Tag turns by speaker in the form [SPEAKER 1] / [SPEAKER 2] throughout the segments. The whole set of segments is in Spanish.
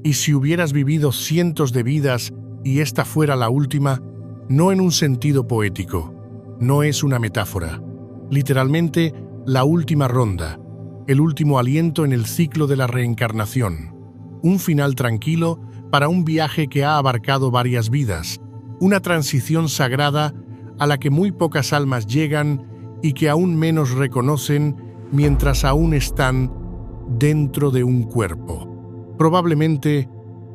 [SPEAKER 1] Y si hubieras vivido cientos de vidas y esta fuera la última, no en un sentido poético, no es una metáfora. Literalmente, la última ronda, el último aliento en el ciclo de la reencarnación. Un final tranquilo para un viaje que ha abarcado varias vidas, una transición sagrada a la que muy pocas almas llegan y que aún menos reconocen mientras aún están dentro de un cuerpo. Probablemente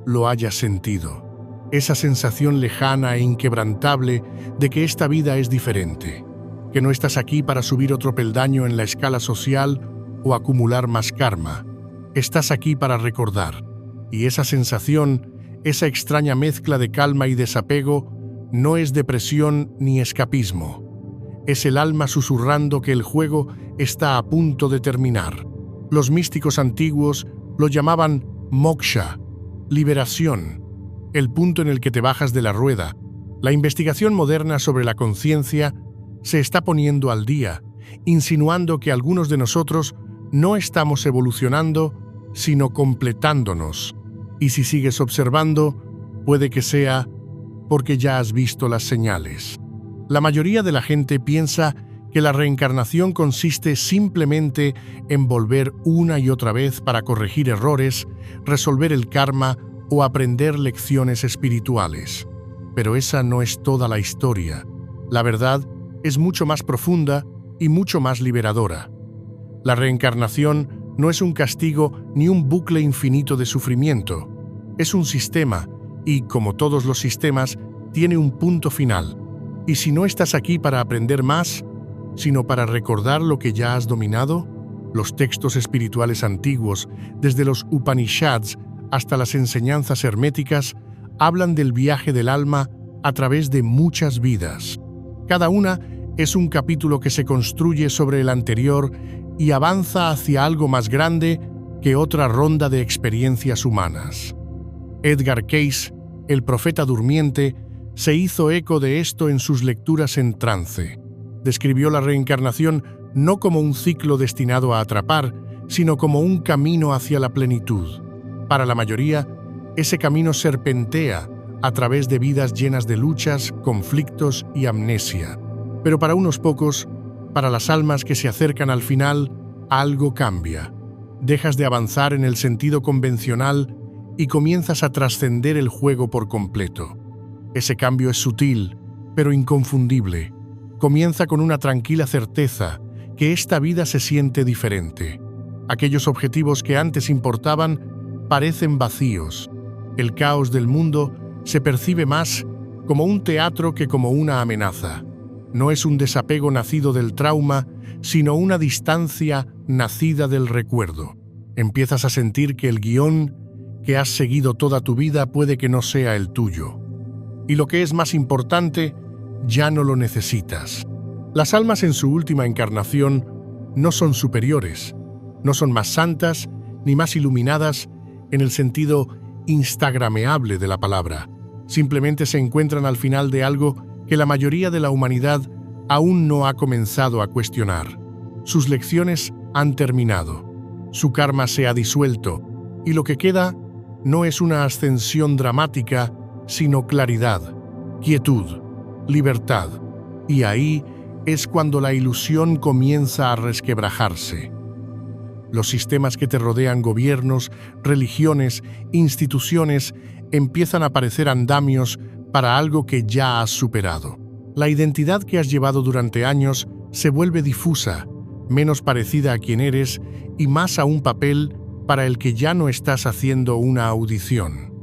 [SPEAKER 1] lo hayas sentido, esa sensación lejana e inquebrantable de que esta vida es diferente, que no estás aquí para subir otro peldaño en la escala social o acumular más karma. Estás aquí para recordar, y esa sensación, esa extraña mezcla de calma y desapego, no es depresión ni escapismo. Es el alma susurrando que el juego está a punto de terminar. Los místicos antiguos lo llamaban moksha, liberación, el punto en el que te bajas de la rueda. La investigación moderna sobre la conciencia se está poniendo al día, insinuando que algunos de nosotros no estamos evolucionando, sino completándonos. Y si sigues observando, puede que sea porque ya has visto las señales. La mayoría de la gente piensa que la reencarnación consiste simplemente en volver una y otra vez para corregir errores, resolver el karma o aprender lecciones espirituales. Pero esa no es toda la historia. La verdad es mucho más profunda y mucho más liberadora. La reencarnación no es un castigo ni un bucle infinito de sufrimiento. Es un sistema y, como todos los sistemas, tiene un punto final. Y si no estás aquí para aprender más, sino para recordar lo que ya has dominado, los textos espirituales antiguos, desde los Upanishads hasta las enseñanzas herméticas, hablan del viaje del alma a través de muchas vidas. Cada una es un capítulo que se construye sobre el anterior y avanza hacia algo más grande que otra ronda de experiencias humanas. Edgar Cayce, el profeta durmiente, se hizo eco de esto en sus lecturas en trance. Describió la reencarnación no como un ciclo destinado a atrapar, sino como un camino hacia la plenitud. Para la mayoría, ese camino serpentea a través de vidas llenas de luchas, conflictos y amnesia. Pero para unos pocos, para las almas que se acercan al final, algo cambia. Dejas de avanzar en el sentido convencional y comienzas a trascender el juego por completo. Ese cambio es sutil, pero inconfundible. Comienza con una tranquila certeza que esta vida se siente diferente. Aquellos objetivos que antes importaban parecen vacíos. El caos del mundo se percibe más como un teatro que como una amenaza. No es un desapego nacido del trauma, sino una distancia nacida del recuerdo. Empiezas a sentir que el guión que has seguido toda tu vida puede que no sea el tuyo. Y lo que es más importante, ya no lo necesitas. Las almas en su última encarnación no son superiores, no son más santas ni más iluminadas en el sentido instagrameable de la palabra. Simplemente se encuentran al final de algo que la mayoría de la humanidad aún no ha comenzado a cuestionar. Sus lecciones han terminado, su karma se ha disuelto, y lo que queda no es una ascensión dramática, sino claridad, quietud, libertad. Y ahí es cuando la ilusión comienza a resquebrajarse. Los sistemas que te rodean, gobiernos, religiones, instituciones, empiezan a parecer andamios para algo que ya has superado. La identidad que has llevado durante años se vuelve difusa, menos parecida a quien eres y más a un papel para el que ya no estás haciendo una audición.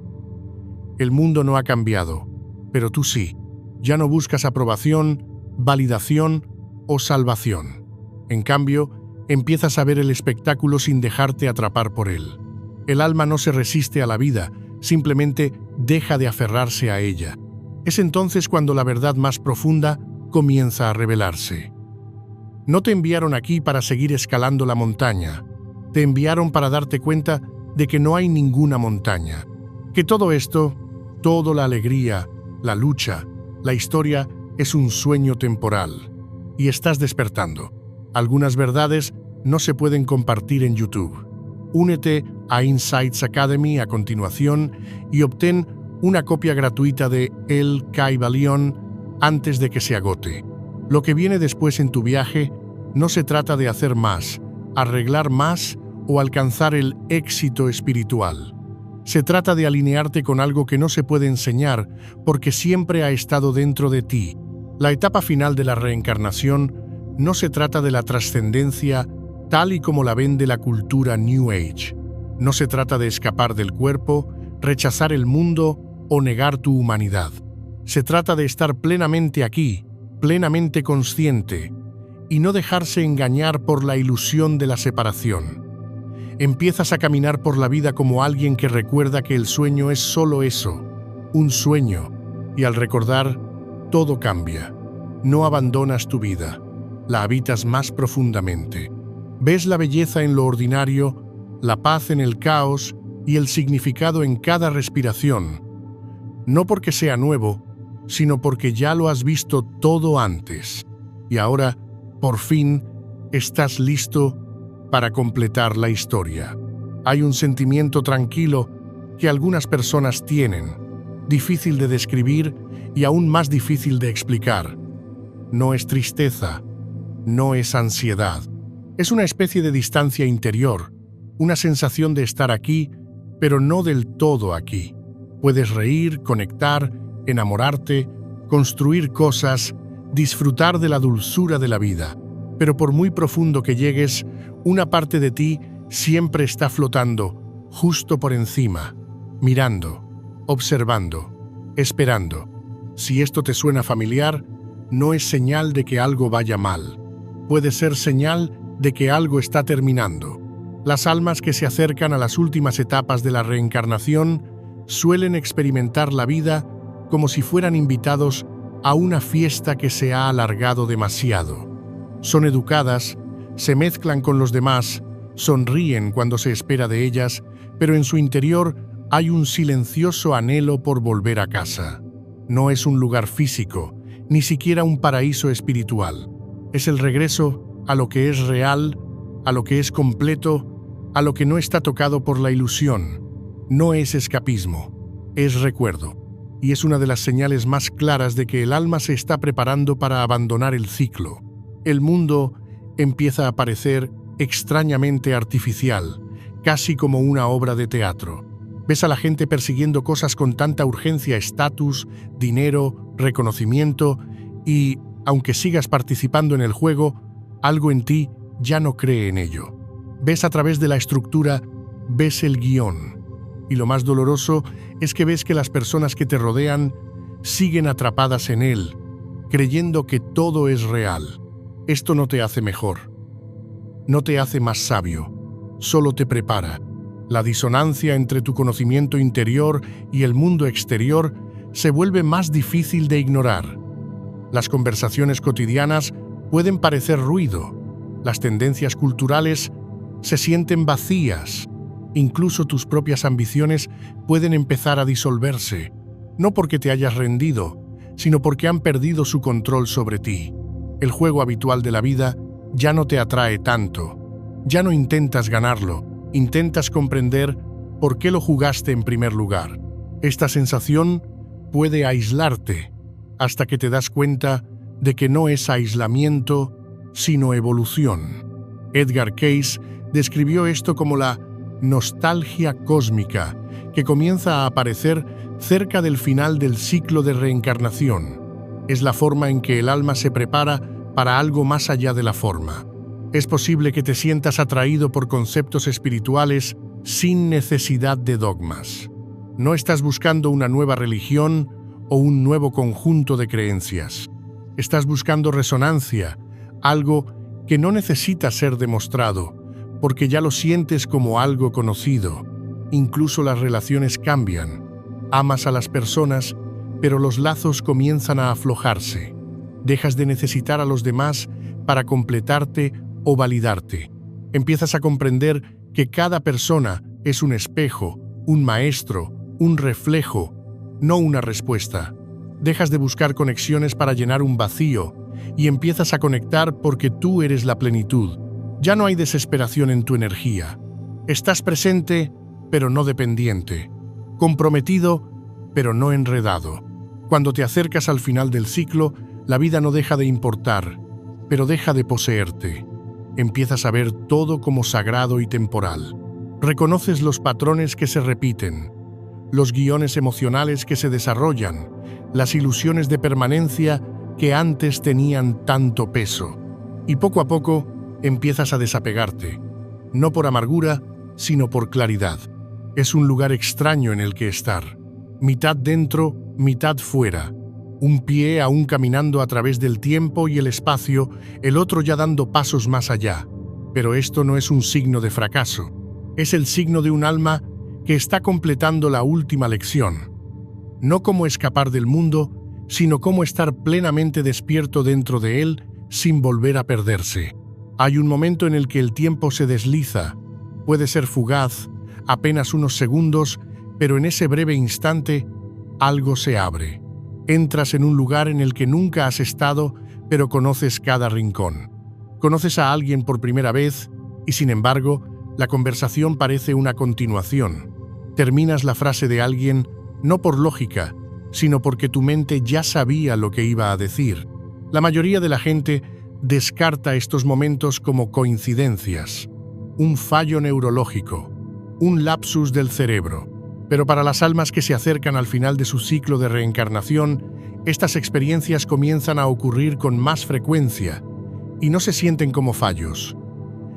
[SPEAKER 1] El mundo no ha cambiado, pero tú sí. Ya no buscas aprobación, validación o salvación. En cambio, empiezas a ver el espectáculo sin dejarte atrapar por él. El alma no se resiste a la vida, simplemente deja de aferrarse a ella. Es entonces cuando la verdad más profunda comienza a revelarse. No te enviaron aquí para seguir escalando la montaña. Te enviaron para darte cuenta de que no hay ninguna montaña. Que todo esto, toda la alegría, la lucha, la historia es un sueño temporal. Y estás despertando. Algunas verdades no se pueden compartir en YouTube. Únete a Insights Academy a continuación y obtén una copia gratuita de El Kybalion antes de que se agote. Lo que viene después en tu viaje no se trata de hacer más, arreglar más o alcanzar el éxito espiritual. Se trata de alinearte con algo que no se puede enseñar porque siempre ha estado dentro de ti. La etapa final de la reencarnación no se trata de la trascendencia tal y como la vende la cultura New Age. No se trata de escapar del cuerpo, rechazar el mundo o negar tu humanidad. Se trata de estar plenamente aquí, plenamente consciente, y no dejarse engañar por la ilusión de la separación. Empiezas a caminar por la vida como alguien que recuerda que el sueño es solo eso, un sueño, y al recordar, todo cambia. No abandonas tu vida, la habitas más profundamente. Ves la belleza en lo ordinario, la paz en el caos y el significado en cada respiración. No porque sea nuevo, sino porque ya lo has visto todo antes. Y ahora, por fin, estás listo para completar la historia. Hay un sentimiento tranquilo que algunas personas tienen, difícil de describir y aún más difícil de explicar. No es tristeza, no es ansiedad. Es una especie de distancia interior, una sensación de estar aquí, pero no del todo aquí. Puedes reír, conectar, enamorarte, construir cosas, disfrutar de la dulzura de la vida. Pero por muy profundo que llegues, una parte de ti siempre está flotando, justo por encima, mirando, observando, esperando. Si esto te suena familiar, no es señal de que algo vaya mal. Puede ser señal de que algo está terminando. Las almas que se acercan a las últimas etapas de la reencarnación suelen experimentar la vida como si fueran invitados a una fiesta que se ha alargado demasiado. Son educadas, se mezclan con los demás, sonríen cuando se espera de ellas, pero en su interior hay un silencioso anhelo por volver a casa. No es un lugar físico, ni siquiera un paraíso espiritual. Es el regreso a lo que es real, a lo que es completo, a lo que no está tocado por la ilusión. No es escapismo, es recuerdo. Y es una de las señales más claras de que el alma se está preparando para abandonar el ciclo. El mundo empieza a parecer extrañamente artificial, casi como una obra de teatro. Ves a la gente persiguiendo cosas con tanta urgencia: estatus, dinero, reconocimiento, y, aunque sigas participando en el juego, algo en ti ya no cree en ello. Ves a través de la estructura, ves el guión. Y lo más doloroso es que ves que las personas que te rodean siguen atrapadas en él, creyendo que todo es real. Esto no te hace mejor, no te hace más sabio, solo te prepara. La disonancia entre tu conocimiento interior y el mundo exterior se vuelve más difícil de ignorar. Las conversaciones cotidianas pueden parecer ruido, las tendencias culturales se sienten vacías, incluso tus propias ambiciones pueden empezar a disolverse, no porque te hayas rendido, sino porque han perdido su control sobre ti. El juego habitual de la vida ya no te atrae tanto. Ya no intentas ganarlo, intentas comprender por qué lo jugaste en primer lugar. Esta sensación puede aislarte hasta que te das cuenta de que no es aislamiento, sino evolución. Edgar Cayce describió esto como la nostalgia cósmica, que comienza a aparecer cerca del final del ciclo de reencarnación. Es la forma en que el alma se prepara para algo más allá de la forma. Es posible que te sientas atraído por conceptos espirituales sin necesidad de dogmas. No estás buscando una nueva religión o un nuevo conjunto de creencias. Estás buscando resonancia, algo que no necesita ser demostrado, porque ya lo sientes como algo conocido. Incluso las relaciones cambian. Amas a las personas, pero los lazos comienzan a aflojarse. Dejas de necesitar a los demás para completarte o validarte. Empiezas a comprender que cada persona es un espejo, un maestro, un reflejo, no una respuesta. Dejas de buscar conexiones para llenar un vacío y empiezas a conectar porque tú eres la plenitud. Ya no hay desesperación en tu energía. Estás presente pero no dependiente, comprometido, pero no enredado. Cuando te acercas al final del ciclo, la vida no deja de importar, pero deja de poseerte. Empiezas a ver todo como sagrado y temporal. Reconoces los patrones que se repiten, los guiones emocionales que se desarrollan, las ilusiones de permanencia que antes tenían tanto peso. Y poco a poco empiezas a desapegarte, no por amargura, sino por claridad. Es un lugar extraño en el que estar, mitad dentro, mitad fuera. Un pie aún caminando a través del tiempo y el espacio, el otro ya dando pasos más allá. Pero esto no es un signo de fracaso. Es el signo de un alma que está completando la última lección. No cómo escapar del mundo, sino cómo estar plenamente despierto dentro de él sin volver a perderse. Hay un momento en el que el tiempo se desliza. Puede ser fugaz, apenas unos segundos, pero en ese breve instante, algo se abre. Entras en un lugar en el que nunca has estado, pero conoces cada rincón. Conoces a alguien por primera vez y, sin embargo, la conversación parece una continuación. Terminas la frase de alguien no por lógica, sino porque tu mente ya sabía lo que iba a decir. La mayoría de la gente descarta estos momentos como coincidencias, un fallo neurológico, un lapsus del cerebro. Pero para las almas que se acercan al final de su ciclo de reencarnación, estas experiencias comienzan a ocurrir con más frecuencia y no se sienten como fallos.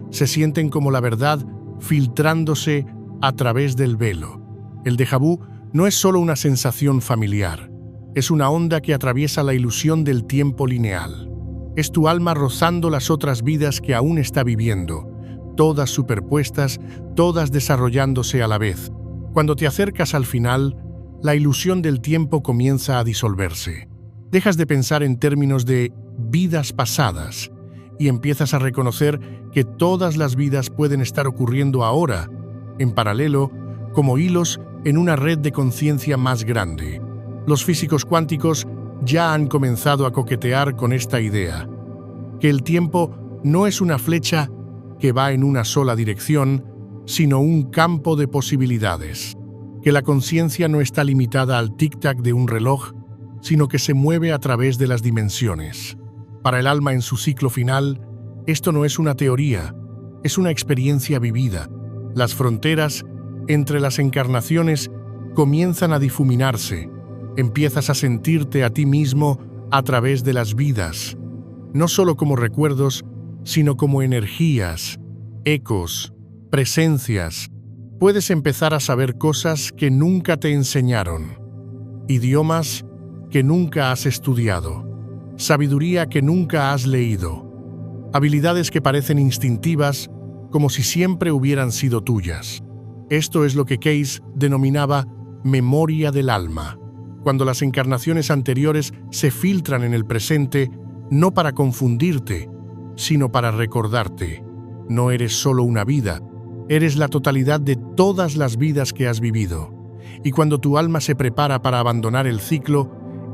[SPEAKER 1] Se sienten como la verdad filtrándose a través del velo. El déjà vu no es solo una sensación familiar, es una onda que atraviesa la ilusión del tiempo lineal. Es tu alma rozando las otras vidas que aún está viviendo, todas superpuestas, todas desarrollándose a la vez. Cuando te acercas al final, la ilusión del tiempo comienza a disolverse. Dejas de pensar en términos de vidas pasadas y empiezas a reconocer que todas las vidas pueden estar ocurriendo ahora, en paralelo, como hilos en una red de conciencia más grande. Los físicos cuánticos ya han comenzado a coquetear con esta idea, que el tiempo no es una flecha que va en una sola dirección, sino un campo de posibilidades, que la conciencia no está limitada al tic-tac de un reloj, sino que se mueve a través de las dimensiones. Para el alma en su ciclo final, esto no es una teoría, es una experiencia vivida. Las fronteras entre las encarnaciones comienzan a difuminarse. Empiezas a sentirte a ti mismo a través de las vidas, no solo como recuerdos, sino como energías, ecos, presencias. Puedes empezar a saber cosas que nunca te enseñaron, idiomas que nunca has estudiado, sabiduría que nunca has leído, habilidades que parecen instintivas, como si siempre hubieran sido tuyas. Esto es lo que Case denominaba memoria del alma, cuando las encarnaciones anteriores se filtran en el presente, no para confundirte, sino para recordarte. No eres solo una vida, eres la totalidad de todas las vidas que has vivido. Y cuando tu alma se prepara para abandonar el ciclo,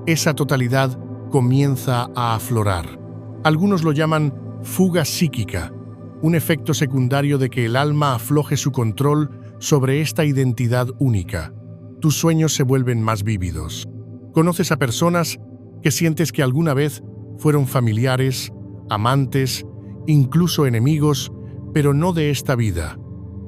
[SPEAKER 1] esa totalidad comienza a aflorar. Algunos lo llaman fuga psíquica, un efecto secundario de que el alma afloje su control sobre esta identidad única. Tus sueños se vuelven más vívidos. Conoces a personas que sientes que alguna vez fueron familiares, amantes, incluso enemigos, pero no de esta vida.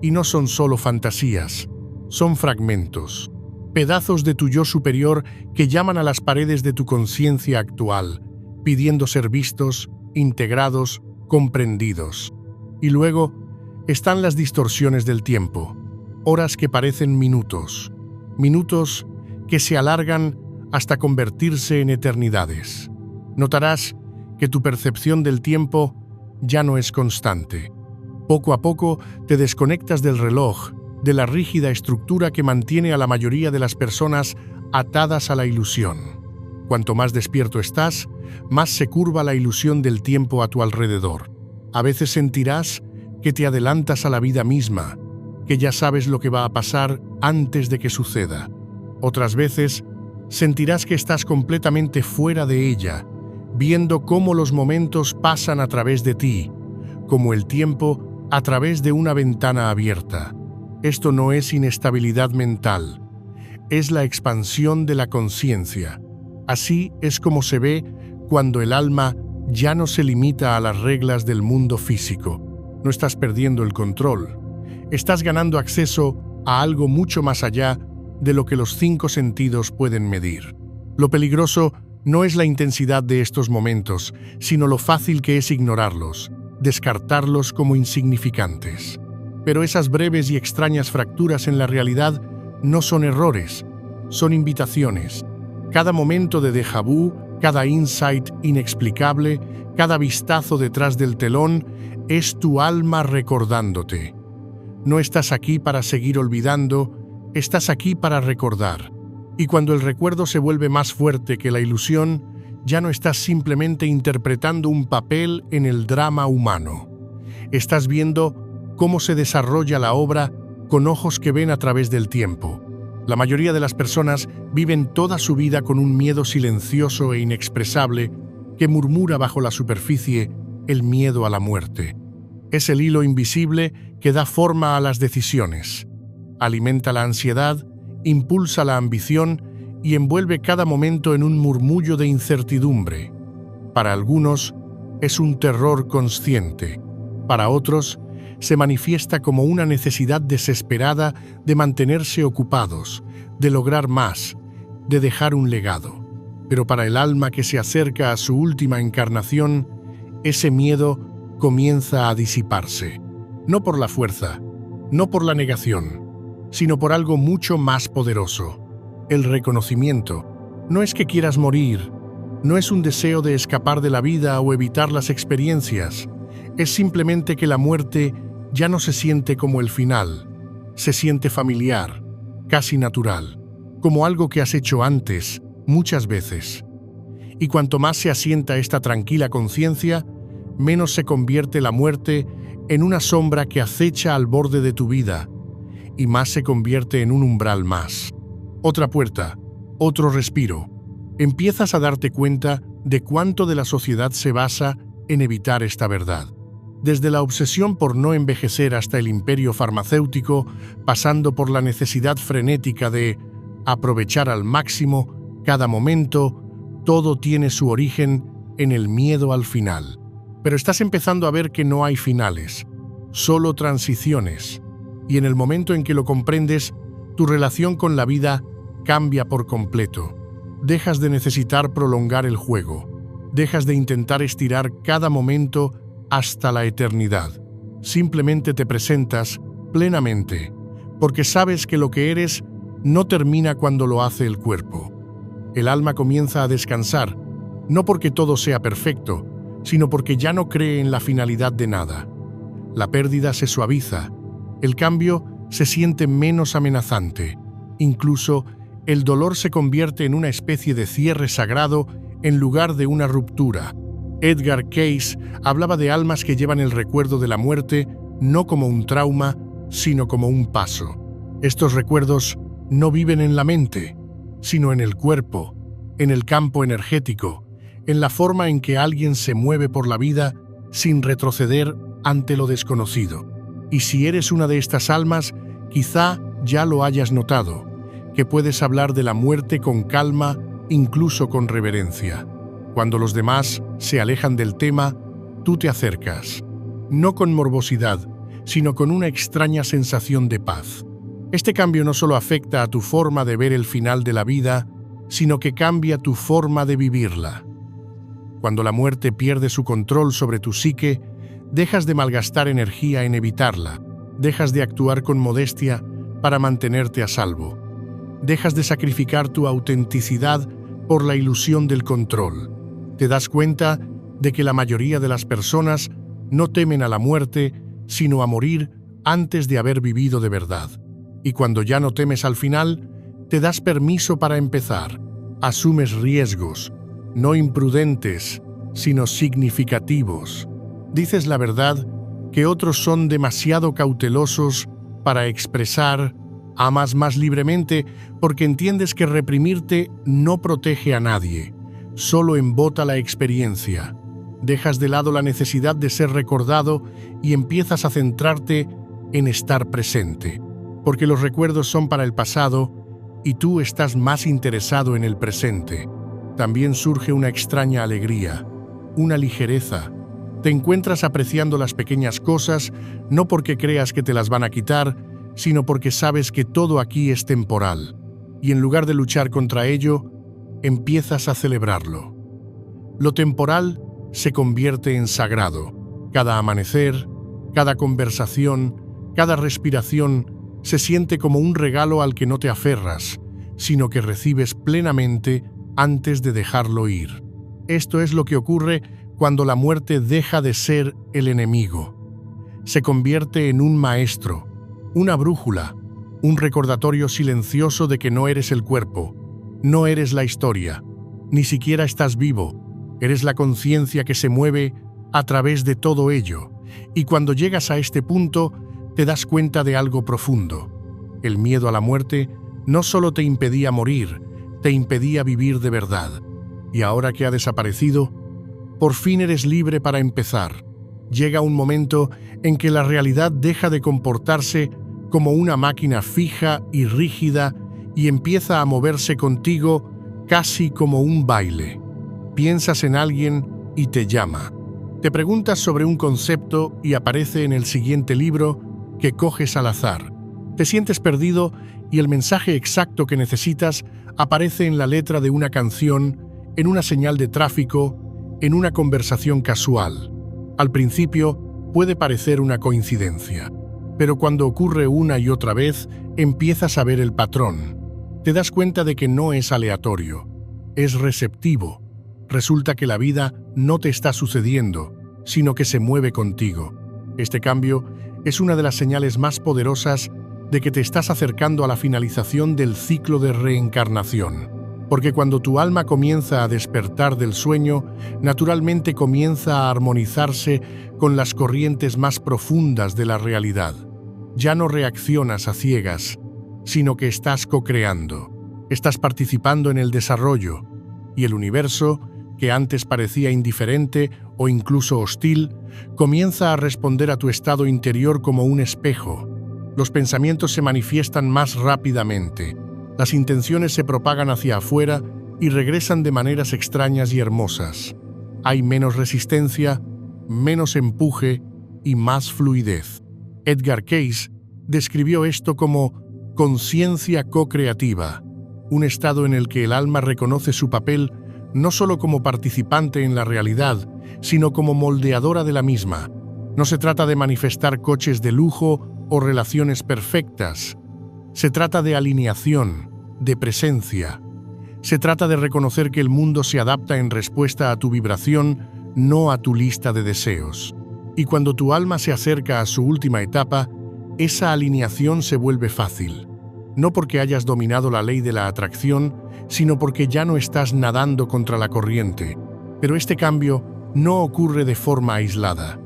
[SPEAKER 1] Y no son solo fantasías, son fragmentos, pedazos de tu yo superior que llaman a las paredes de tu conciencia actual, pidiendo ser vistos, integrados, comprendidos. Y luego están las distorsiones del tiempo, horas que parecen minutos, minutos que se alargan hasta convertirse en eternidades. Notarás que tu percepción del tiempo ya no es constante. Poco a poco te desconectas del reloj, de la rígida estructura que mantiene a la mayoría de las personas atadas a la ilusión. Cuanto más despierto estás, más se curva la ilusión del tiempo a tu alrededor. A veces sentirás que te adelantas a la vida misma, que ya sabes lo que va a pasar antes de que suceda. Otras veces sentirás que estás completamente fuera de ella, viendo cómo los momentos pasan a través de ti, como el tiempo a través de una ventana abierta. Esto no es inestabilidad mental, es la expansión de la conciencia. Así es como se ve cuando el alma ya no se limita a las reglas del mundo físico. No estás perdiendo el control, estás ganando acceso a algo mucho más allá de lo que los 5 sentidos pueden medir. Lo peligroso no es la intensidad de estos momentos, sino lo fácil que es ignorarlos, descartarlos como insignificantes. Pero esas breves y extrañas fracturas en la realidad no son errores, son invitaciones. Cada momento de déjà vu, cada insight inexplicable, cada vistazo detrás del telón, es tu alma recordándote. No estás aquí para seguir olvidando, estás aquí para recordar. Y cuando el recuerdo se vuelve más fuerte que la ilusión, ya no estás simplemente interpretando un papel en el drama humano. Estás viendo cómo se desarrolla la obra con ojos que ven a través del tiempo. La mayoría de las personas viven toda su vida con un miedo silencioso e inexpresable que murmura bajo la superficie el miedo a la muerte. Es el hilo invisible que da forma a las decisiones. Alimenta la ansiedad, impulsa la ambición y envuelve cada momento en un murmullo de incertidumbre. Para algunos, es un terror consciente. Para otros, se manifiesta como una necesidad desesperada de mantenerse ocupados, de lograr más, de dejar un legado. Pero para el alma que se acerca a su última encarnación, ese miedo comienza a disiparse. No por la fuerza, no por la negación, sino por algo mucho más poderoso. El reconocimiento. No es que quieras morir, no es un deseo de escapar de la vida o evitar las experiencias. Es simplemente que la muerte ya no se siente como el final, se siente familiar, casi natural, como algo que has hecho antes, muchas veces. Y cuanto más se asienta esta tranquila conciencia, menos se convierte la muerte en una sombra que acecha al borde de tu vida, y más se convierte en un umbral más. Otra puerta, otro respiro. Empiezas a darte cuenta de cuánto de la sociedad se basa en evitar esta verdad. Desde la obsesión por no envejecer hasta el imperio farmacéutico, pasando por la necesidad frenética de aprovechar al máximo cada momento, todo tiene su origen en el miedo al final. Pero estás empezando a ver que no hay finales, solo transiciones. Y en el momento en que lo comprendes, tu relación con la vida cambia por completo. Dejas de necesitar prolongar el juego, dejas de intentar estirar cada momento hasta la eternidad. Simplemente te presentas plenamente, porque sabes que lo que eres no termina cuando lo hace el cuerpo. El alma comienza a descansar, no porque todo sea perfecto, sino porque ya no cree en la finalidad de nada. La pérdida se suaviza, el cambio se siente menos amenazante. Incluso el dolor se convierte en una especie de cierre sagrado en lugar de una ruptura. Edgar Cayce hablaba de almas que llevan el recuerdo de la muerte no como un trauma, sino como un paso. Estos recuerdos no viven en la mente, sino en el cuerpo, en el campo energético, en la forma en que alguien se mueve por la vida sin retroceder ante lo desconocido. Y si eres una de estas almas, quizá ya lo hayas notado, que puedes hablar de la muerte con calma, incluso con reverencia. Cuando los demás se alejan del tema, tú te acercas, no con morbosidad, sino con una extraña sensación de paz. Este cambio no solo afecta a tu forma de ver el final de la vida, sino que cambia tu forma de vivirla. Cuando la muerte pierde su control sobre tu psique, dejas de malgastar energía en evitarla, dejas de actuar con modestia para mantenerte a salvo, dejas de sacrificar tu autenticidad por la ilusión del control. Te das cuenta de que la mayoría de las personas no temen a la muerte, sino a morir antes de haber vivido de verdad. Y cuando ya no temes al final, te das permiso para empezar. Asumes riesgos, no imprudentes, sino significativos. Dices la verdad que otros son demasiado cautelosos para expresar. Amas más libremente porque entiendes que reprimirte no protege a nadie, solo embota la experiencia. Dejas de lado la necesidad de ser recordado y empiezas a centrarte en estar presente. porque los recuerdos son para el pasado y tú estás más interesado en el presente. También surge una extraña alegría, una ligereza. Te encuentras apreciando las pequeñas cosas, no porque creas que te las van a quitar, sino porque sabes que todo aquí es temporal. Y en lugar de luchar contra ello, empiezas a celebrarlo. Lo temporal se convierte en sagrado. Cada amanecer, cada conversación, cada respiración se siente como un regalo al que no te aferras, sino que recibes plenamente antes de dejarlo ir. Esto es lo que ocurre cuando la muerte deja de ser el enemigo. Se convierte en un maestro, una brújula, un recordatorio silencioso de que no eres el cuerpo, no eres la historia, ni siquiera estás vivo, eres la conciencia que se mueve a través de todo ello. Y cuando llegas a este punto, te das cuenta de algo profundo. El miedo a la muerte no solo te impedía morir, te impedía vivir de verdad. Y ahora que ha desaparecido, por fin eres libre para empezar. Llega un momento en que la realidad deja de comportarse como una máquina fija y rígida y empieza a moverse contigo casi como un baile. Piensas en alguien y te llama. Te preguntas sobre un concepto y aparece en el siguiente libro que coges al azar. Te sientes perdido y el mensaje exacto que necesitas aparece en la letra de una canción, en una señal de tráfico, en una conversación casual. Al principio puede parecer una coincidencia, pero cuando ocurre una y otra vez, empiezas a ver el patrón. Te das cuenta de que no es aleatorio, es receptivo. Resulta que la vida no te está sucediendo, sino que se mueve contigo. Este cambio es una de las señales más poderosas de que te estás acercando a la finalización del ciclo de reencarnación. Porque cuando tu alma comienza a despertar del sueño, naturalmente comienza a armonizarse con las corrientes más profundas de la realidad. Ya no reaccionas a ciegas, sino que estás co-creando. Estás participando en el desarrollo, y el universo, que antes parecía indiferente o incluso hostil, comienza a responder a tu estado interior como un espejo. Los pensamientos se manifiestan más rápidamente. Las intenciones se propagan hacia afuera y regresan de maneras extrañas y hermosas. Hay menos resistencia, menos empuje y más fluidez. Edgar Cayce describió esto como conciencia co-creativa, un estado en el que el alma reconoce su papel no solo como participante en la realidad, sino como moldeadora de la misma. No se trata de manifestar coches de lujo o relaciones perfectas. Se trata de alineación, de presencia. Se trata de reconocer que el mundo se adapta en respuesta a tu vibración, no a tu lista de deseos. Y cuando tu alma se acerca a su última etapa, esa alineación se vuelve fácil. No porque hayas dominado la ley de la atracción, sino porque ya no estás nadando contra la corriente. Pero este cambio no ocurre de forma aislada.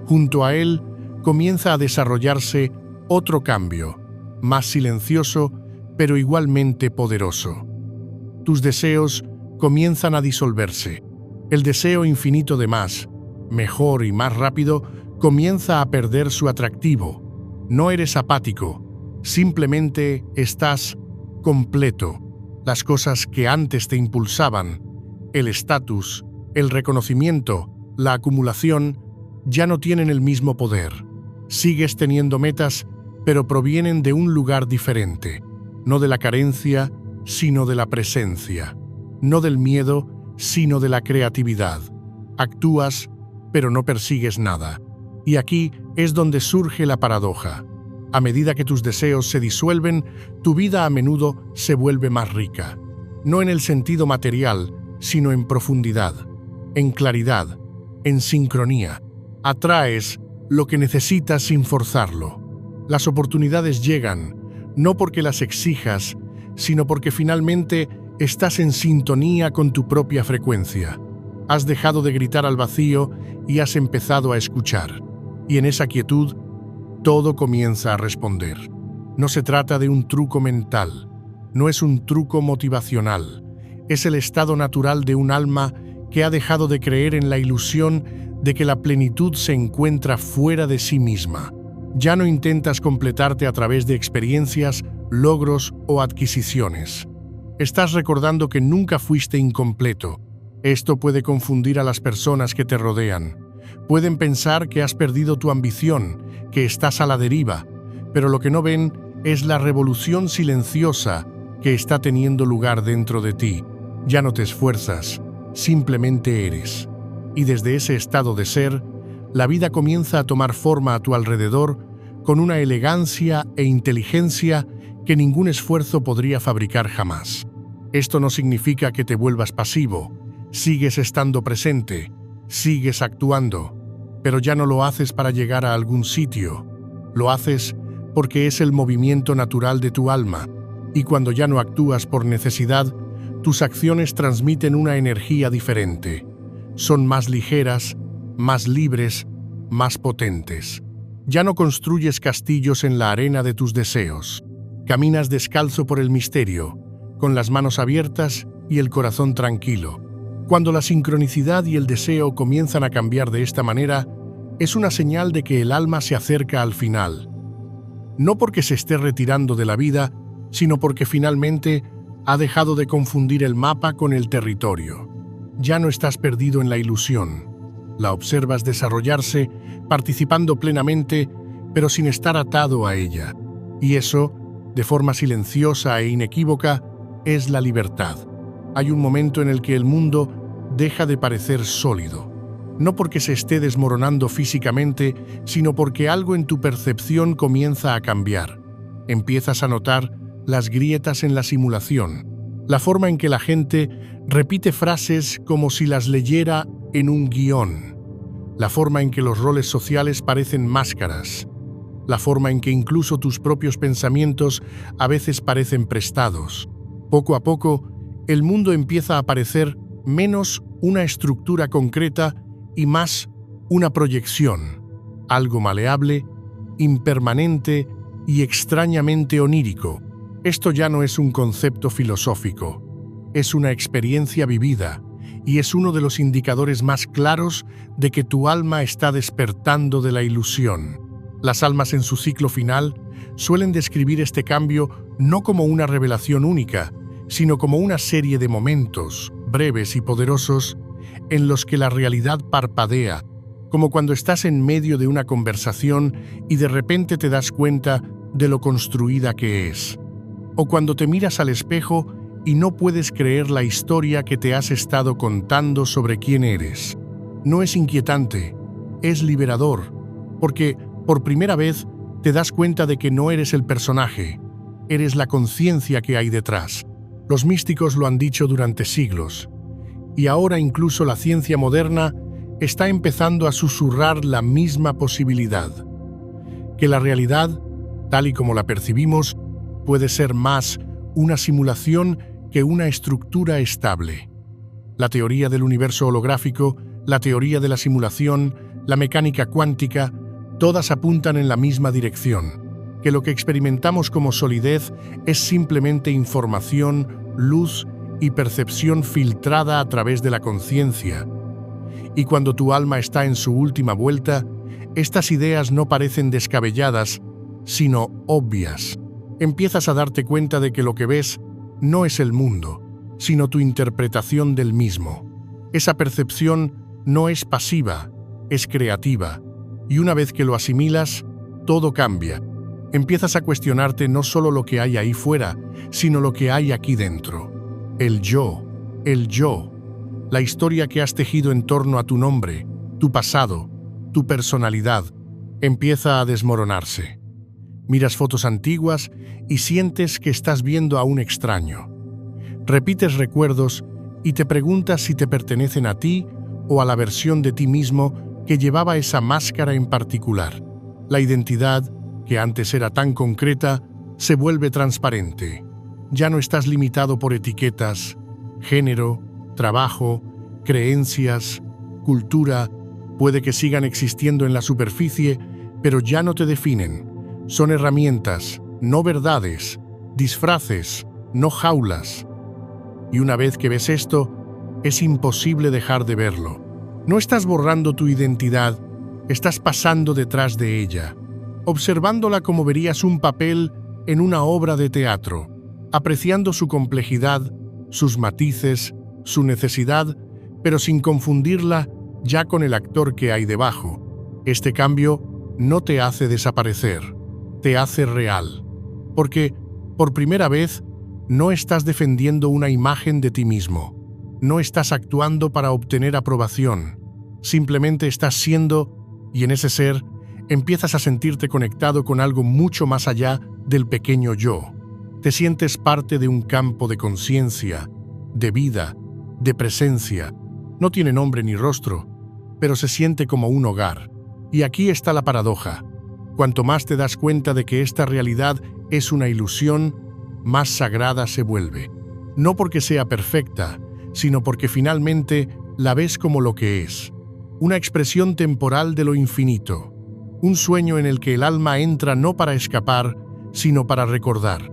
[SPEAKER 1] Junto a él, comienza a desarrollarse otro cambio, más silencioso, pero igualmente poderoso. Tus deseos comienzan a disolverse. El deseo infinito de más, mejor y más rápido, comienza a perder su atractivo. No eres apático, simplemente estás completo. Las cosas que antes te impulsaban, el estatus, el reconocimiento, la acumulación, ya no tienen el mismo poder. Sigues teniendo metas, pero provienen de un lugar diferente. No de la carencia, sino de la presencia. No del miedo, sino de la creatividad. Actúas, pero no persigues nada. Y aquí es donde surge la paradoja. A medida que tus deseos se disuelven, tu vida a menudo se vuelve más rica. No en el sentido material, sino en profundidad, en claridad, en sincronía. Atraes lo que necesitas sin forzarlo. Las oportunidades llegan, no porque las exijas, sino porque finalmente estás en sintonía con tu propia frecuencia. Has dejado de gritar al vacío y has empezado a escuchar. Y en esa quietud, todo comienza a responder. No se trata de un truco mental, no es un truco motivacional. Es el estado natural de un alma que ha dejado de creer en la ilusión de que la plenitud se encuentra fuera de sí misma. Ya no intentas completarte a través de experiencias, logros o adquisiciones. Estás recordando que nunca fuiste incompleto. Esto puede confundir a las personas que te rodean. Pueden pensar que has perdido tu ambición, que estás a la deriva, pero lo que no ven es la revolución silenciosa que está teniendo lugar dentro de ti. Ya no te esfuerzas, simplemente eres. Y desde ese estado de ser, la vida comienza a tomar forma a tu alrededor con una elegancia e inteligencia que ningún esfuerzo podría fabricar jamás. Esto no significa que te vuelvas pasivo. Sigues estando presente, sigues actuando, pero ya no lo haces para llegar a algún sitio. Lo haces porque es el movimiento natural de tu alma, y cuando ya no actúas por necesidad, tus acciones transmiten una energía diferente. Son más ligeras, más libres, más potentes. Ya no construyes castillos en la arena de tus deseos. Caminas descalzo por el misterio, con las manos abiertas y el corazón tranquilo. Cuando la sincronicidad y el deseo comienzan a cambiar de esta manera, es una señal de que el alma se acerca al final. No porque se esté retirando de la vida, sino porque finalmente ha dejado de confundir el mapa con el territorio. Ya no estás perdido en la ilusión. La observas desarrollarse, participando plenamente, pero sin estar atado a ella. Y eso, de forma silenciosa e inequívoca, es la libertad. Hay un momento en el que el mundo deja de parecer sólido. No porque se esté desmoronando físicamente, sino porque algo en tu percepción comienza a cambiar. Empiezas a notar las grietas en la simulación, la forma en que la gente repite frases como si las leyera en un guión, la forma en que los roles sociales parecen máscaras, la forma en que incluso tus propios pensamientos a veces parecen prestados. Poco a poco, el mundo empieza a parecer menos una estructura concreta y más una proyección, algo maleable, impermanente y extrañamente onírico. Esto ya no es un concepto filosófico, es una experiencia vivida y es uno de los indicadores más claros de que tu alma está despertando de la ilusión. Las almas en su ciclo final suelen describir este cambio no como una revelación única, sino como una serie de momentos, breves y poderosos, en los que la realidad parpadea, como cuando estás en medio de una conversación y de repente te das cuenta de lo construida que es. O cuando te miras al espejo y no puedes creer la historia que te has estado contando sobre quién eres. No es inquietante, es liberador, porque por primera vez te das cuenta de que no eres el personaje, eres la conciencia que hay detrás. Los místicos lo han dicho durante siglos, y ahora incluso la ciencia moderna está empezando a susurrar la misma posibilidad, que la realidad, tal y como la percibimos, puede ser más una simulación que una estructura estable. La teoría del universo holográfico, la teoría de la simulación, la mecánica cuántica, todas apuntan en la misma dirección, que lo que experimentamos como solidez es simplemente información, luz y percepción filtrada a través de la conciencia. Y cuando tu alma está en su última vuelta, estas ideas no parecen descabelladas, sino obvias. Empiezas a darte cuenta de que lo que ves no es el mundo, sino tu interpretación del mismo. Esa percepción no es pasiva, es creativa, y una vez que lo asimilas, todo cambia. Empiezas a cuestionarte no solo lo que hay ahí fuera, sino lo que hay aquí dentro. El yo, la historia que has tejido en torno a tu nombre, tu pasado, tu personalidad, empieza a desmoronarse. Miras fotos antiguas y sientes que estás viendo a un extraño. Repites recuerdos y te preguntas si te pertenecen a ti o a la versión de ti mismo que llevaba esa máscara en particular. La identidad, que antes era tan concreta, se vuelve transparente. Ya no estás limitado por etiquetas, género, trabajo, creencias, cultura. Puede que sigan existiendo en la superficie, pero ya no te definen. Son herramientas, no verdades, disfraces, no jaulas. Y una vez que ves esto, es imposible dejar de verlo. No estás borrando tu identidad, estás pasando detrás de ella. observándola como verías un papel en una obra de teatro, apreciando su complejidad, sus matices, su necesidad, pero sin confundirla ya con el actor que hay debajo. Este cambio no te hace desaparecer, te hace real, porque, por primera vez, no estás defendiendo una imagen de ti mismo, no estás actuando para obtener aprobación, simplemente estás siendo, y en ese ser, empiezas a sentirte conectado con algo mucho más allá del pequeño yo. Te sientes parte de un campo de conciencia, de vida, de presencia. No tiene nombre ni rostro, pero se siente como un hogar. Y aquí está la paradoja. Cuanto más te das cuenta de que esta realidad es una ilusión, más sagrada se vuelve. No porque sea perfecta, sino porque finalmente la ves como lo que es. Una expresión temporal de lo infinito. Un sueño en el que el alma entra no para escapar, sino para recordar.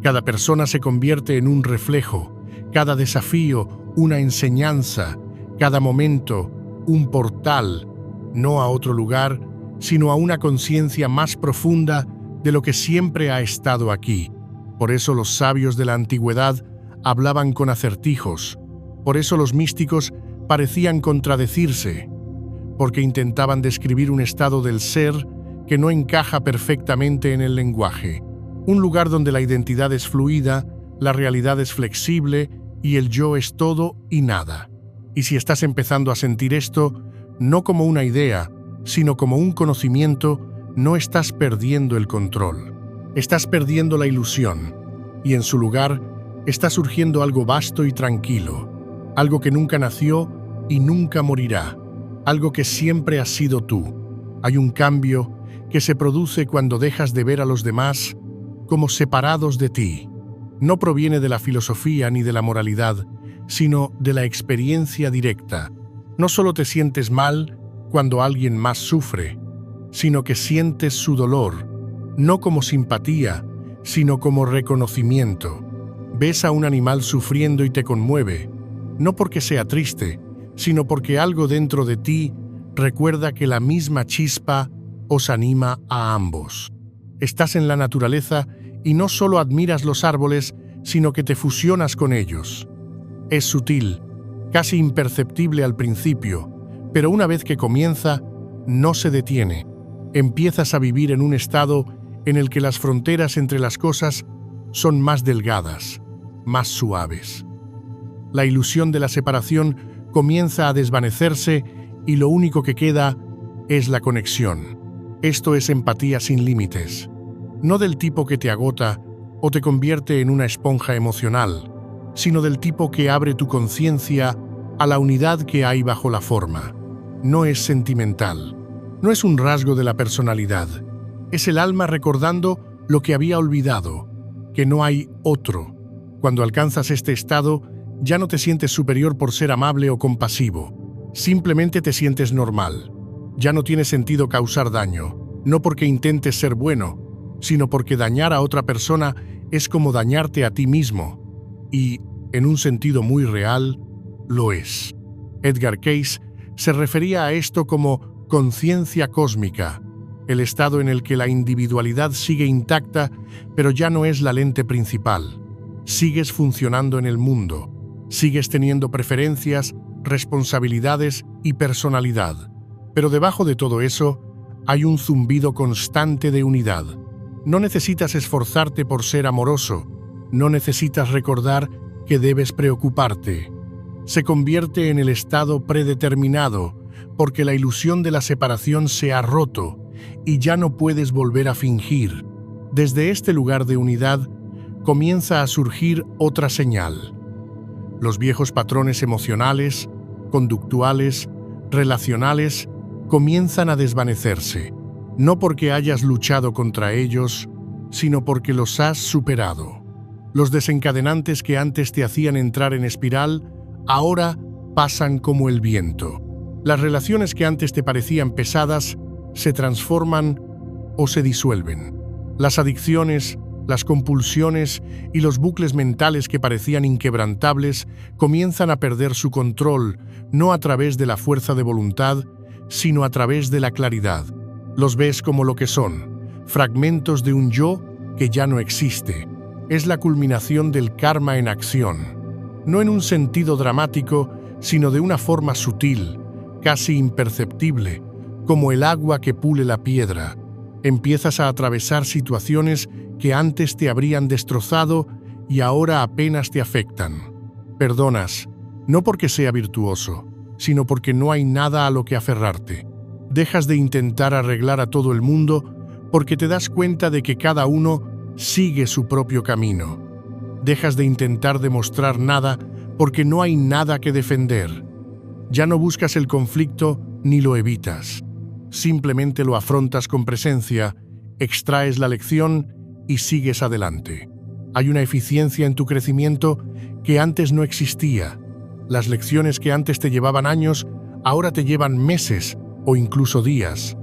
[SPEAKER 1] Cada persona se convierte en un reflejo, cada desafío una enseñanza, cada momento un portal, no a otro lugar, sino a una conciencia más profunda de lo que siempre ha estado aquí. Por eso los sabios de la antigüedad hablaban con acertijos, por eso los místicos parecían contradecirse, porque intentaban describir un estado del ser que no encaja perfectamente en el lenguaje. Un lugar donde la identidad es fluida, la realidad es flexible y el yo es todo y nada. Y si estás empezando a sentir esto, no como una idea, sino como un conocimiento, no estás perdiendo el control. Estás perdiendo la ilusión, y en su lugar está surgiendo algo vasto y tranquilo, algo que nunca nació y nunca morirá, algo que siempre has sido tú. Hay un cambio que se produce cuando dejas de ver a los demás como separados de ti. No proviene de la filosofía ni de la moralidad, sino de la experiencia directa. No solo te sientes mal cuando alguien más sufre, sino que sientes su dolor, no como simpatía, sino como reconocimiento. Ves a un animal sufriendo y te conmueve, no porque sea triste, sino porque algo dentro de ti recuerda que la misma chispa os anima a ambos. Estás en la naturaleza y no solo admiras los árboles, sino que te fusionas con ellos. Es sutil, casi imperceptible al principio, pero una vez que comienza, no se detiene. Empiezas a vivir en un estado en el que las fronteras entre las cosas son más delgadas, más suaves. La ilusión de la separación comienza a desvanecerse y lo único que queda es la conexión. Esto es empatía sin límites, no del tipo que te agota o te convierte en una esponja emocional, sino del tipo que abre tu conciencia a la unidad que hay bajo la forma. No es sentimental, no es un rasgo de la personalidad, es el alma recordando lo que había olvidado, que no hay otro. Cuando alcanzas este estado, ya no te sientes superior por ser amable o compasivo, simplemente te sientes normal. Ya no tiene sentido causar daño, no porque intentes ser bueno, sino porque dañar a otra persona es como dañarte a ti mismo, y, en un sentido muy real, lo es. Edgar Cayce se refería a esto como conciencia cósmica, el estado en el que la individualidad sigue intacta, pero ya no es la lente principal. Sigues funcionando en el mundo, sigues teniendo preferencias, responsabilidades y personalidad. Pero debajo de todo eso, hay un zumbido constante de unidad. No necesitas esforzarte por ser amoroso, no necesitas recordar que debes preocuparte. Se convierte en el estado predeterminado, porque la ilusión de la separación se ha roto y ya no puedes volver a fingir. Desde este lugar de unidad comienza a surgir otra señal. Los viejos patrones emocionales, conductuales, relacionales, comienzan a desvanecerse, no porque hayas luchado contra ellos, sino porque los has superado. Los desencadenantes que antes te hacían entrar en espiral, ahora pasan como el viento. Las relaciones que antes te parecían pesadas, se transforman o se disuelven. Las adicciones, las compulsiones y los bucles mentales que parecían inquebrantables comienzan a perder su control, no a través de la fuerza de voluntad, sino a través de la claridad. Los ves como lo que son, fragmentos de un yo que ya no existe. Es la culminación del karma en acción, no en un sentido dramático, sino de una forma sutil, casi imperceptible, como el agua que pule la piedra. Empiezas a atravesar situaciones que antes te habrían destrozado y ahora apenas te afectan. Perdonas, no porque sea virtuoso, sino porque no hay nada a lo que aferrarte. Dejas de intentar arreglar a todo el mundo porque te das cuenta de que cada uno sigue su propio camino. Dejas de intentar demostrar nada porque no hay nada que defender. Ya no buscas el conflicto ni lo evitas. Simplemente lo afrontas con presencia, extraes la lección y sigues adelante. Hay una eficiencia en tu crecimiento que antes no existía. Las lecciones que antes te llevaban años, ahora te llevan meses o incluso días.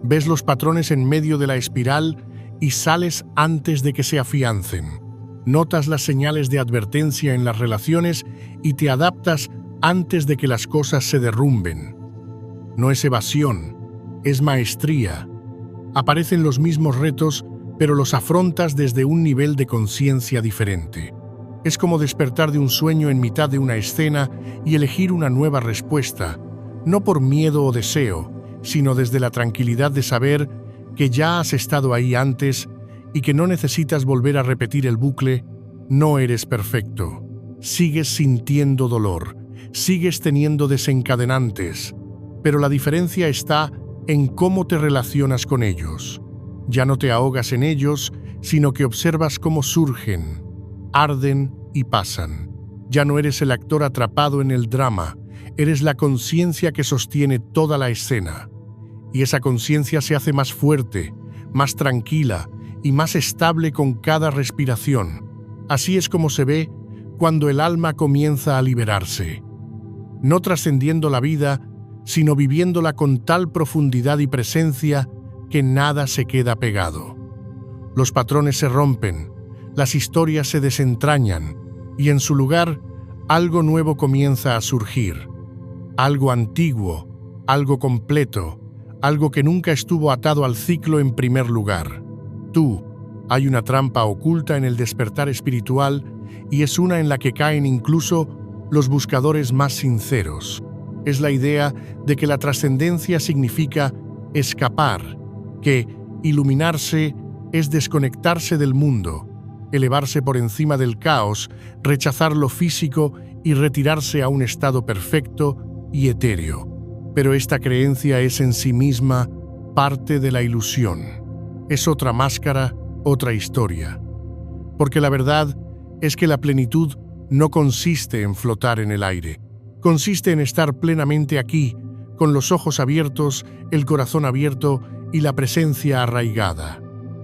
[SPEAKER 1] Ves los patrones en medio de la espiral y sales antes de que se afiancen. Notas las señales de advertencia en las relaciones y te adaptas antes de que las cosas se derrumben. No es evasión, es maestría. Aparecen los mismos retos, pero los afrontas desde un nivel de conciencia diferente. Es como despertar de un sueño en mitad de una escena y elegir una nueva respuesta, no por miedo o deseo, sino desde la tranquilidad de saber que ya has estado ahí antes y que no necesitas volver a repetir el bucle. No eres perfecto. Sigues sintiendo dolor, sigues teniendo desencadenantes, pero la diferencia está en cómo te relacionas con ellos. Ya no te ahogas en ellos, sino que observas cómo surgen, arden y pasan. Ya no eres el actor atrapado en el drama, eres la conciencia que sostiene toda la escena. Y esa conciencia se hace más fuerte, más tranquila y más estable con cada respiración. Así es como se ve cuando el alma comienza a liberarse. No trascendiendo la vida, sino viviéndola con tal profundidad y presencia que nada se queda pegado. Los patrones se rompen, las historias se desentrañan y en su lugar algo nuevo comienza a surgir. Algo antiguo, algo completo, algo que nunca estuvo atado al ciclo en primer lugar. Hay una trampa oculta en el despertar espiritual y es una en la que caen incluso los buscadores más sinceros. Es la idea de que la trascendencia significa escapar, que iluminarse es desconectarse del mundo, elevarse por encima del caos, rechazar lo físico y retirarse a un estado perfecto y etéreo. Pero esta creencia es en sí misma parte de la ilusión. Es otra máscara, otra historia. Porque la verdad es que la plenitud no consiste en flotar en el aire. Consiste en estar plenamente aquí, con los ojos abiertos, el corazón abierto y la presencia arraigada.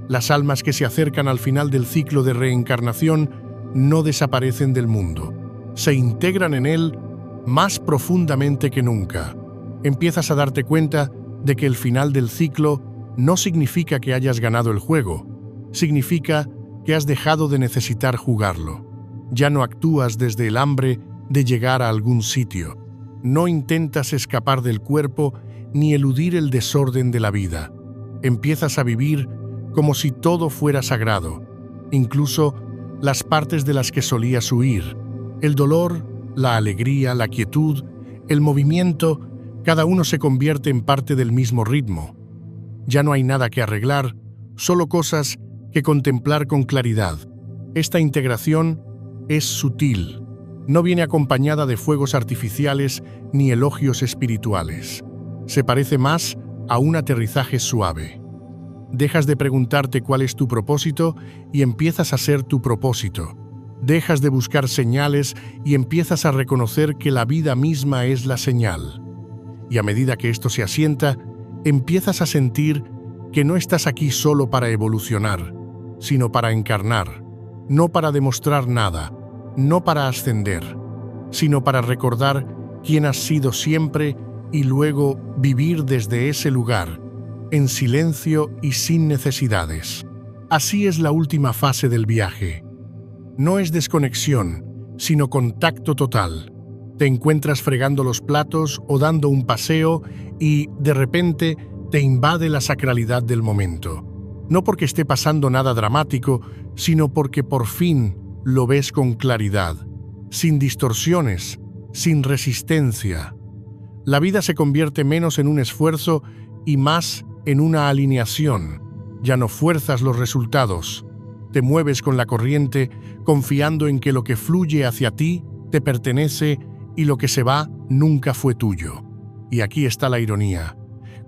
[SPEAKER 1] Las almas que se acercan al final del ciclo de reencarnación no desaparecen del mundo. Se integran en él más profundamente que nunca. Empiezas a darte cuenta de que el final del ciclo no significa que hayas ganado el juego, significa que has dejado de necesitar jugarlo. Ya no actúas desde el hambre de llegar a algún sitio. No intentas escapar del cuerpo ni eludir el desorden de la vida. Empiezas a vivir como si todo fuera sagrado, incluso las partes de las que solías huir. El dolor, la alegría, la quietud, el movimiento, cada uno se convierte en parte del mismo ritmo. Ya no hay nada que arreglar, solo cosas que contemplar con claridad. Esta integración es sutil. No viene acompañada de fuegos artificiales ni elogios espirituales. Se parece más a un aterrizaje suave. Dejas de preguntarte cuál es tu propósito y empiezas a ser tu propósito. Dejas de buscar señales y empiezas a reconocer que la vida misma es la señal. Y a medida que esto se asienta, empiezas a sentir que no estás aquí solo para evolucionar, sino para encarnar, no para demostrar nada, no para ascender, sino para recordar quién has sido siempre y luego vivir desde ese lugar, en silencio y sin necesidades. Así es la última fase del viaje. No es desconexión, sino contacto total. Te encuentras fregando los platos o dando un paseo y, de repente, te invade la sacralidad del momento. No porque esté pasando nada dramático, sino porque por fin lo ves con claridad, sin distorsiones, sin resistencia. La vida se convierte menos en un esfuerzo y más en una alineación. Ya no fuerzas los resultados. Te mueves con la corriente, confiando en que lo que fluye hacia ti te pertenece y lo que se va nunca fue tuyo. Y aquí está la ironía.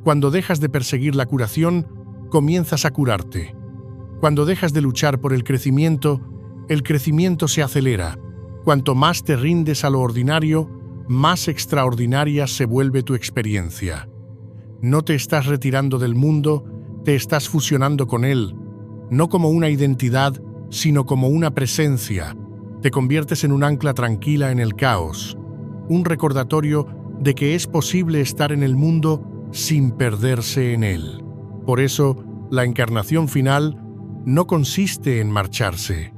[SPEAKER 1] Cuando dejas de perseguir la curación, comienzas a curarte. Cuando dejas de luchar por el crecimiento se acelera. Cuanto más te rindes a lo ordinario, más extraordinaria se vuelve tu experiencia. No te estás retirando del mundo, te estás fusionando con él, no como una identidad, sino como una presencia. Te conviertes en un ancla tranquila en el caos, un recordatorio de que es posible estar en el mundo sin perderse en él. Por eso, la encarnación final no consiste en marcharse,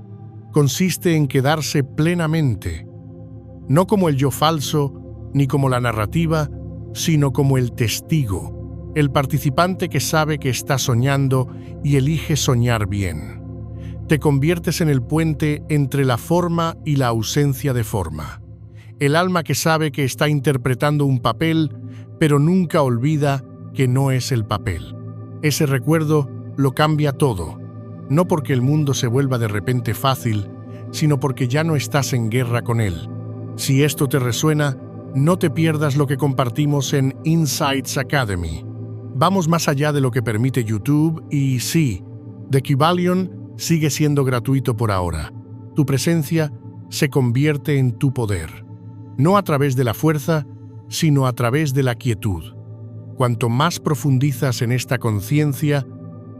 [SPEAKER 1] consiste en quedarse plenamente, no como el yo falso, ni como la narrativa, sino como el testigo, el participante que sabe que está soñando y elige soñar bien. Te conviertes en el puente entre la forma y la ausencia de forma. El alma que sabe que está interpretando un papel, pero nunca olvida que no es el papel. Ese recuerdo lo cambia todo, no porque el mundo se vuelva de repente fácil, sino porque ya no estás en guerra con él. Si esto te resuena, no te pierdas lo que compartimos en Insights Academy. Vamos más allá de lo que permite YouTube y sí, The Kybalion sigue siendo gratuito por ahora. Tu presencia se convierte en tu poder, no a través de la fuerza, sino a través de la quietud. Cuanto más profundizas en esta conciencia,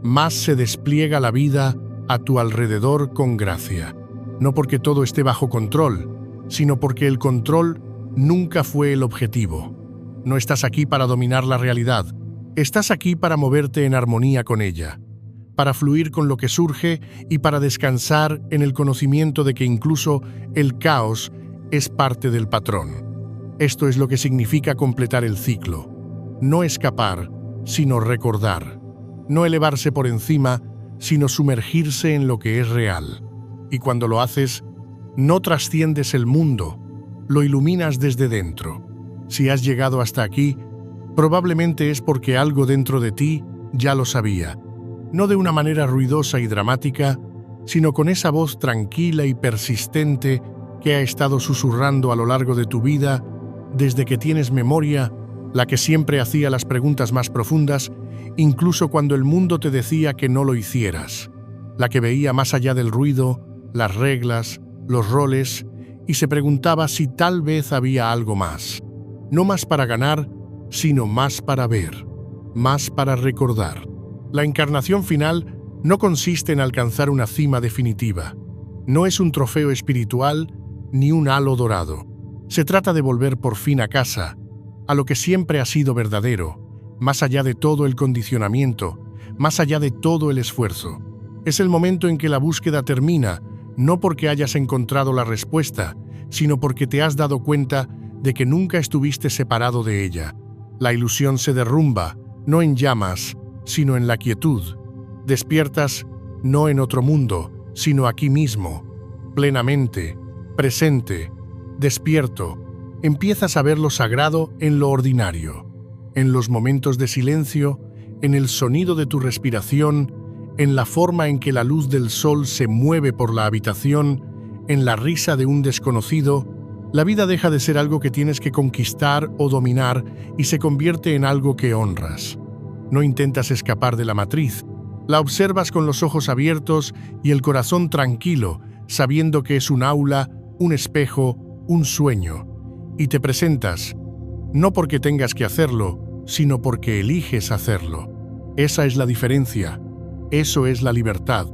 [SPEAKER 1] más se despliega la vida a tu alrededor con gracia. No porque todo esté bajo control, sino porque el control nunca fue el objetivo. No estás aquí para dominar la realidad, estás aquí para moverte en armonía con ella, para fluir con lo que surge y para descansar en el conocimiento de que incluso el caos es parte del patrón. Esto es lo que significa completar el ciclo. No escapar, sino recordar. No elevarse por encima, sino sumergirse en lo que es real. Y cuando lo haces, no trasciendes el mundo, lo iluminas desde dentro. Si has llegado hasta aquí, probablemente es porque algo dentro de ti ya lo sabía. No de una manera ruidosa y dramática, sino con esa voz tranquila y persistente que ha estado susurrando a lo largo de tu vida, desde que tienes memoria, la que siempre hacía las preguntas más profundas, incluso cuando el mundo te decía que no lo hicieras, la que veía más allá del ruido, las reglas, los roles, y se preguntaba si tal vez había algo más. No más para ganar, sino más para ver, más para recordar. La encarnación final no consiste en alcanzar una cima definitiva. No es un trofeo espiritual ni un halo dorado. Se trata de volver por fin a casa, a lo que siempre ha sido verdadero, más allá de todo el condicionamiento, más allá de todo el esfuerzo. Es el momento en que la búsqueda termina, no porque hayas encontrado la respuesta, sino porque te has dado cuenta de que nunca estuviste separado de ella. La ilusión se derrumba, no en llamas, sino en la quietud. Despiertas, no en otro mundo, sino aquí mismo, plenamente, presente, despierto. Empiezas a ver lo sagrado en lo ordinario, en los momentos de silencio, en el sonido de tu respiración, en la forma en que la luz del sol se mueve por la habitación, en la risa de un desconocido. La vida deja de ser algo que tienes que conquistar o dominar y se convierte en algo que honras. No intentas escapar de la matriz, la observas con los ojos abiertos y el corazón tranquilo, sabiendo que es un aula, un espejo, un sueño. Y te presentas, no porque tengas que hacerlo, sino porque eliges hacerlo. Esa es la diferencia. Eso es la libertad.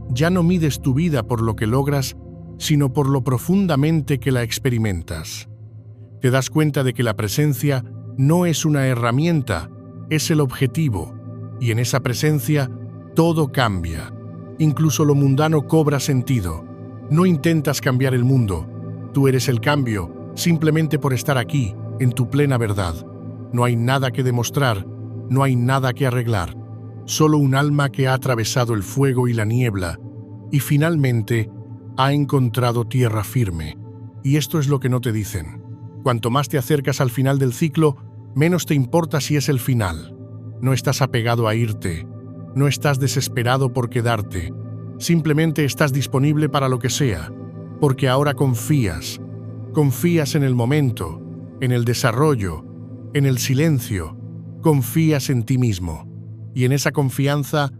[SPEAKER 1] Ya no mides tu vida por lo que logras, sino por lo profundamente que la experimentas. Te das cuenta de que la presencia no es una herramienta, es el objetivo, y en esa presencia todo cambia. Incluso lo mundano cobra sentido. No intentas cambiar el mundo. Tú eres el cambio, simplemente por estar aquí, en tu plena verdad. No hay nada que demostrar, no hay nada que arreglar. solo un alma que ha atravesado el fuego y la niebla y finalmente ha encontrado tierra firme. Y esto es lo que no te dicen. Cuanto más te acercas al final del ciclo, menos te importa si es el final. No estás apegado a irte, no estás desesperado por quedarte, simplemente estás disponible para lo que sea, porque ahora confías en el momento, en el desarrollo, en el silencio, confías en ti mismo. Y en esa confianza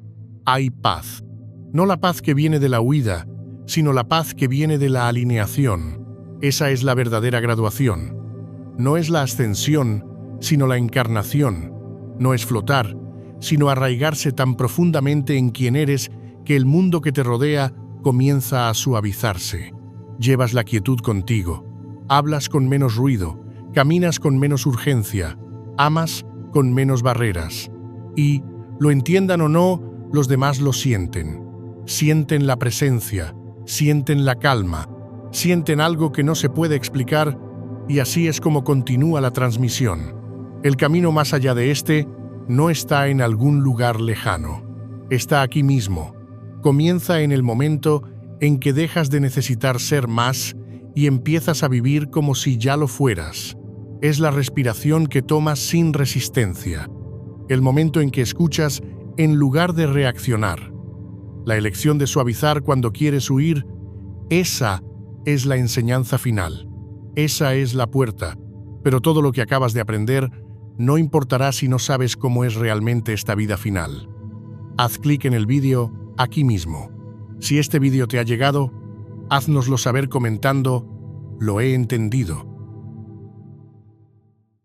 [SPEAKER 1] hay paz. No la paz que viene de la huida, sino la paz que viene de la alineación. Esa es la verdadera graduación. No es la ascensión, sino la encarnación. No es flotar, sino arraigarse tan profundamente en quien eres que el mundo que te rodea comienza a suavizarse. Llevas la quietud contigo, hablas con menos ruido, caminas con menos urgencia, amas con menos barreras. Y, lo entiendan o no, los demás lo sienten. Sienten la presencia, sienten la calma, sienten algo que no se puede explicar, y así es como continúa la transmisión. El camino más allá de este no está en algún lugar lejano. Está aquí mismo. Comienza en el momento en que dejas de necesitar ser más y empiezas a vivir como si ya lo fueras. Es la respiración que tomas sin resistencia. El momento en que escuchas en lugar de reaccionar. La elección de suavizar cuando quieres huir, esa es la enseñanza final. Esa es la puerta. Pero todo lo que acabas de aprender no importará si no sabes cómo es realmente esta vida final. Haz clic en el vídeo aquí mismo. Si este vídeo te ha llegado, háznoslo saber comentando: lo he entendido.